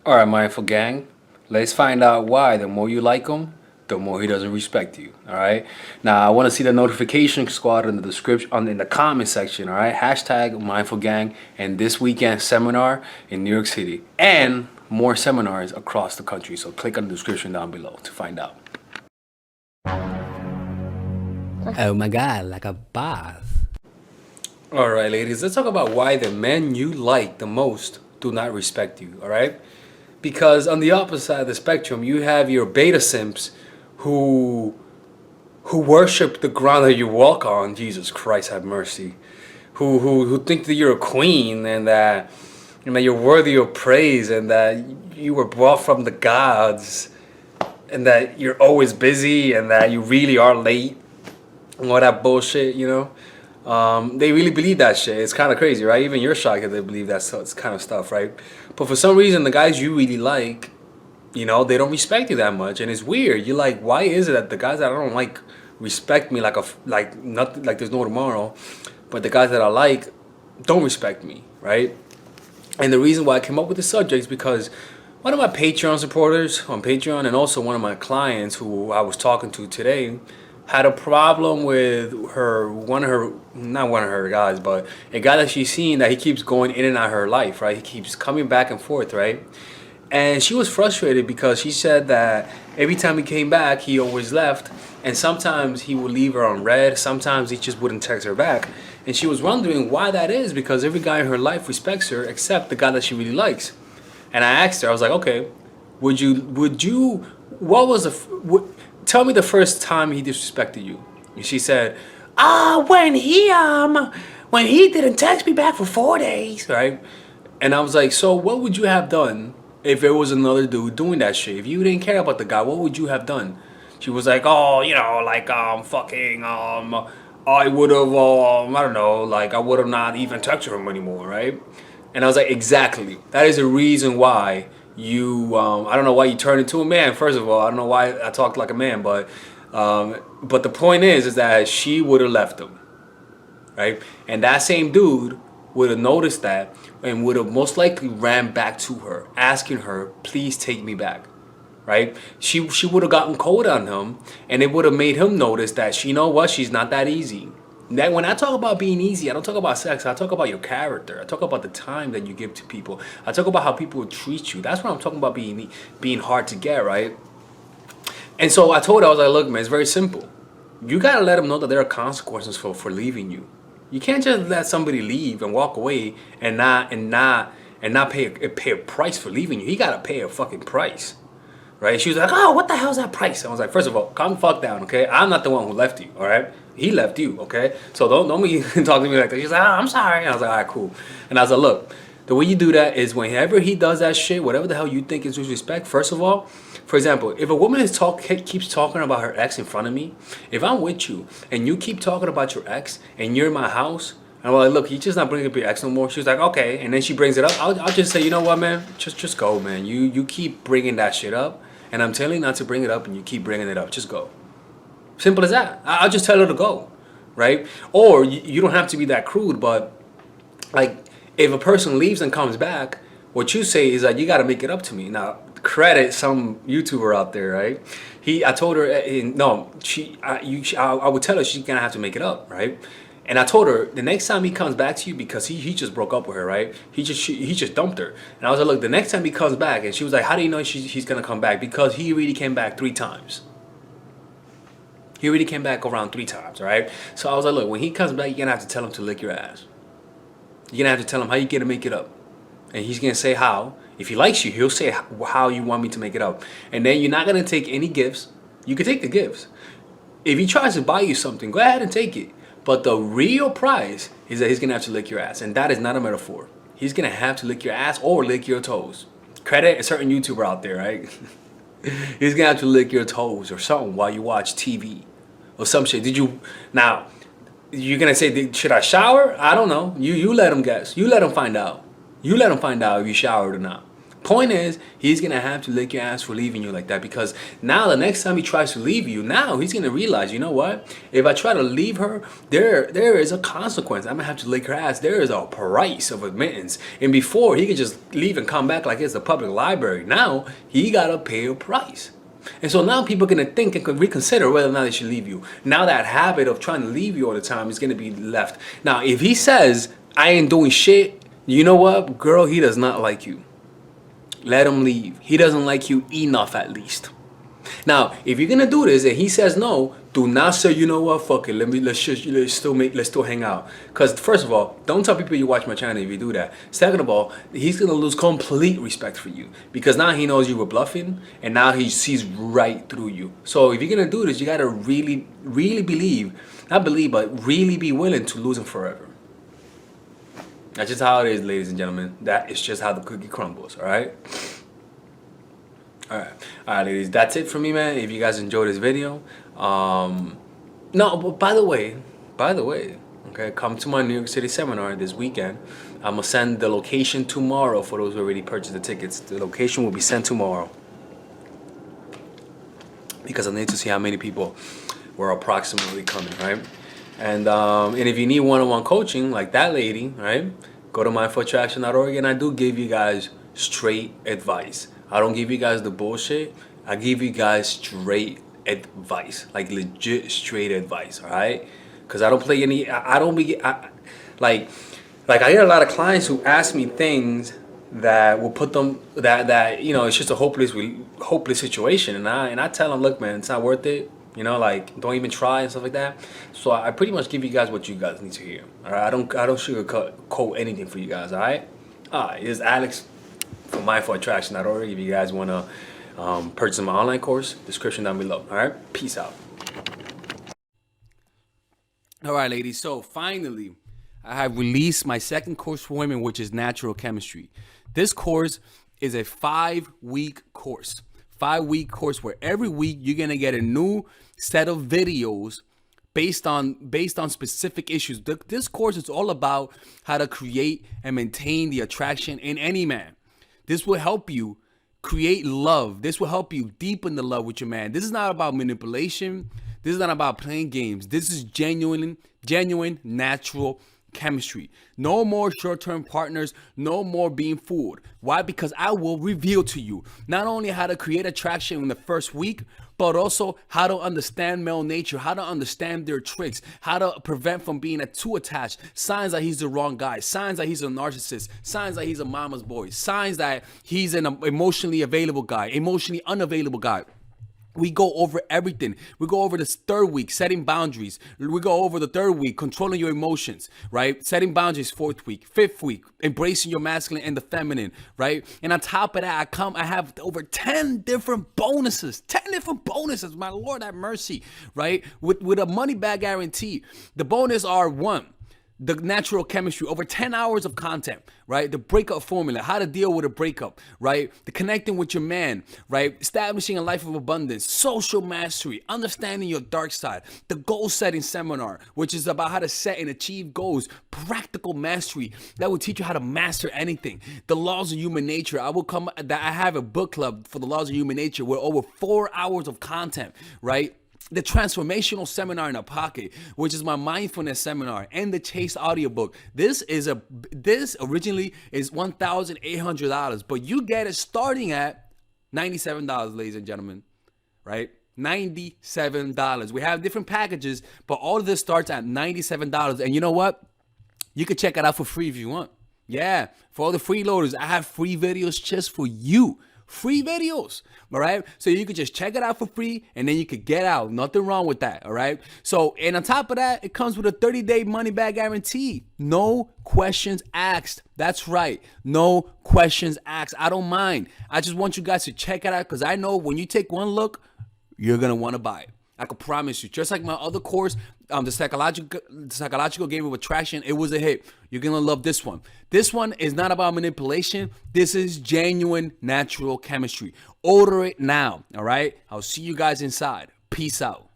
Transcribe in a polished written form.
All right, mindful gang. Let's find out why. The more you like him, the more he doesn't respect you. All right. Now I want to see the notification squad in the description, in the comment section. All right. Hashtag mindful gang and this weekend seminar in New York City and more seminars across the country. So click on the description down below to find out. Oh my god, like a boss. All right, ladies. Let's talk about why the men you like the most do not respect you. All right. Because on the opposite side of the spectrum, you have your beta simps who worship the ground that you walk on. Jesus Christ, have mercy. Who think that you're a queen and that you're worthy of praise and that you were brought from the gods and that you're always busy and that you really are late and all that bullshit. They really believe that shit. It's kind of crazy, right? Even you're shocked that they believe that kind of stuff, right? But for some reason, the guys you really like, they don't respect you that much, and it's weird. You're like, why is it that the guys that I don't like respect me like nothing, like there's no tomorrow, but the guys that I like don't respect me, right? And the reason why I came up with the subject is because one of my Patreon supporters on Patreon and also one of my clients who I was talking to today had a problem with not one of her guys, but a guy that she's seen that he keeps going in and out of her life, right? He keeps coming back and forth, right? And she was frustrated because she said that every time he came back, he always left. And sometimes he would leave her on red. Sometimes he just wouldn't text her back. And she was wondering why that is because every guy in her life respects her except the guy that she really likes. And I asked her, I was like, okay, what was tell me the first time he disrespected you. And she said, when he didn't text me back for 4 days, right? And I was like, so what would you have done if there was another dude doing that shit? If you didn't care about the guy, what would you have done? She was like, oh, fucking, I would have, I don't know, like I would have not even texted him anymore, right? And I was like, exactly. That is the reason why I don't know why you turned into a man. First of all, I don't know why I talked like a man, but the point is that she would have left him, right? And that same dude would have noticed that and would have most likely ran back to her, asking her, please take me back, right? She would have gotten cold on him, and it would have made him notice that you know what, she's not that easy. That when I talk about being easy, I don't talk about sex. I talk about your character. I talk about the time that you give to people. I talk about how people treat you. That's what I'm talking about being hard to get, right? And so I told her, I was like, look, man, it's very simple. You gotta let them know that there are consequences for leaving you. You can't just let somebody leave and walk away and not pay a price for leaving you. He gotta pay a fucking price. Right? She was like, oh, what the hell's that price? I was like, first of all, calm the fuck down, okay? I'm not the one who left you, all right? He left you, okay? So don't be talking to me like that. She's like, oh, I'm sorry. And I was like, all right, cool. And I was like, look, the way you do that is whenever he does that shit, whatever the hell you think is disrespect, first of all, for example, if a woman keeps talking about her ex in front of me, if I'm with you and you keep talking about your ex and you're in my house, and I'm like, look, you just not bringing up your ex no more. She was like, okay. And then she brings it up. I'll just say, you know what, man? Just go, man. You keep bringing that shit up. And I'm telling you not to bring it up, and you keep bringing it up. Just go. Simple as that. I'll just tell her to go, right? Or you don't have to be that crude, but like if a person leaves and comes back, what you say is that you got to make it up to me. Now, credit some YouTuber out there, right? I told her, no, I would tell her she's gonna have to make it up, right? And I told her the next time he comes back to you, because he just broke up with her, right? He just dumped her. And I was like, look, the next time he comes back, and she was like, how do you know he's gonna come back? Because he already came back 3 times. He already came back around 3 times, right? So I was like, look, when he comes back, you're gonna have to tell him to lick your ass. You're gonna have to tell him how you gonna make it up, and he's gonna say how. If he likes you, he'll say how you want me to make it up, and then you're not gonna take any gifts. You can take the gifts. If he tries to buy you something, go ahead and take it. But the real prize is that he's gonna have to lick your ass, and that is not a metaphor. He's gonna have to lick your ass or lick your toes. Credit a certain YouTuber out there, right? He's gonna have to lick your toes or something while you watch TV or some shit. Now? You're gonna say, should I shower? I don't know. You let him guess. You let him find out. You let him find out if you showered or not. Point is, he's gonna have to lick your ass for leaving you like that, because now the next time he tries to leave you, now he's gonna realize, you know what? If I try to leave her, there is a consequence. I'm gonna have to lick her ass. There is a price of admittance. And before, he could just leave and come back like it's the public library. Now he gotta pay a price. And so now people are gonna think and reconsider whether or not they should leave you. Now that habit of trying to leave you all the time is gonna be left. Now, if he says, I ain't doing shit, you know what, girl, he does not like you. Let him leave. He doesn't like you enough, at least. Now, if you're gonna do this and he says no, do not say, you know what, fuck it, let's still hang out. Because first of all, don't tell people you watch my channel if you do that. Second of all, he's gonna lose complete respect for you, because now he knows you were bluffing and now he sees right through you. So if you're gonna do this, you gotta really believe, not believe, but really be willing to lose him forever. That's just how it is, ladies and gentlemen. That is just how the cookie crumbles, all right? All right, ladies. That's it for me, man. If you guys enjoyed this video, no, but by the way, okay, come to my New York City seminar this weekend. I'm gonna send the location tomorrow for those who already purchased the tickets. The location will be sent tomorrow, because I need to see how many people were approximately coming, right? And if you need one-on-one coaching like that lady, right, go to mindforattraction.org, and I do give you guys straight advice. I don't give you guys the bullshit. I give you guys straight advice, like legit straight advice, all right? Because I don't play any. I don't be like I get a lot of clients who ask me things that will put them that you know, it's just a hopeless situation, and I tell them, look, man, it's not worth it. You know, like, don't even try and stuff like that. So I pretty much give you guys what you guys need to hear. All right, I don't sugarcoat anything for you guys. All right. This is Alex from mindforattraction.org. If you guys want to purchase my online course, description down below. All right. Peace out. All right, ladies. So finally, I have released my second course for women, which is natural chemistry. This course is a 5-week course. 5-week course where every week you're gonna get a new set of videos based on specific issues. This course is all about how to create and maintain the attraction in any man. This will help you create love. This will help you deepen the love with your man. This is not about manipulation. This is not about playing games. This is genuine natural chemistry. No more short-term partners, no more being fooled. Why? Because I will reveal to you not only how to create attraction in the first week, but also how to understand male nature, how to understand their tricks, how to prevent from being too attached, signs that he's the wrong guy, signs that he's a narcissist, signs that he's a mama's boy, signs that he's an emotionally available guy, emotionally unavailable guy. We go over everything. We go over this 3rd week, setting boundaries. We go over the 3rd week, controlling your emotions, right? Setting boundaries, 4th week, 5th week, embracing your masculine and the feminine, right? And on top of that, I have over 10 different bonuses. 10 different bonuses. My Lord have mercy, right? With a money back guarantee. The bonus are 1. The natural chemistry, over 10 hours of content, right? The breakup formula, how to deal with a breakup, right? The connecting with your man, right? Establishing a life of abundance, social mastery, understanding your dark side, the goal setting seminar, which is about how to set and achieve goals, practical mastery that will teach you how to master anything. The laws of human nature. I have a book club for the laws of human nature with over 4 hours of content, right? The transformational seminar in a pocket, which is my mindfulness seminar, and the Chase audiobook. This originally is $1,800, but you get it starting at $97, ladies and gentlemen, right? $97. We have different packages, but all of this starts at $97. And you know what? You can check it out for free if you want. Yeah, for all the freeloaders, I have free videos just for you. Free videos, all right? So you could just check it out for free, and then you could get out. Nothing wrong with that, all right? So, and on top of that, it comes with a 30-day money-back guarantee. No questions asked. That's right. No questions asked. I don't mind. I just want you guys to check it out, because I know when you take one look, you're going to want to buy it. I can promise you. Just like my other course, the psychological game of attraction, it was a hit. You're going to love this one. This one is not about manipulation. This is genuine natural chemistry. Order it now, all right? I'll see you guys inside. Peace out.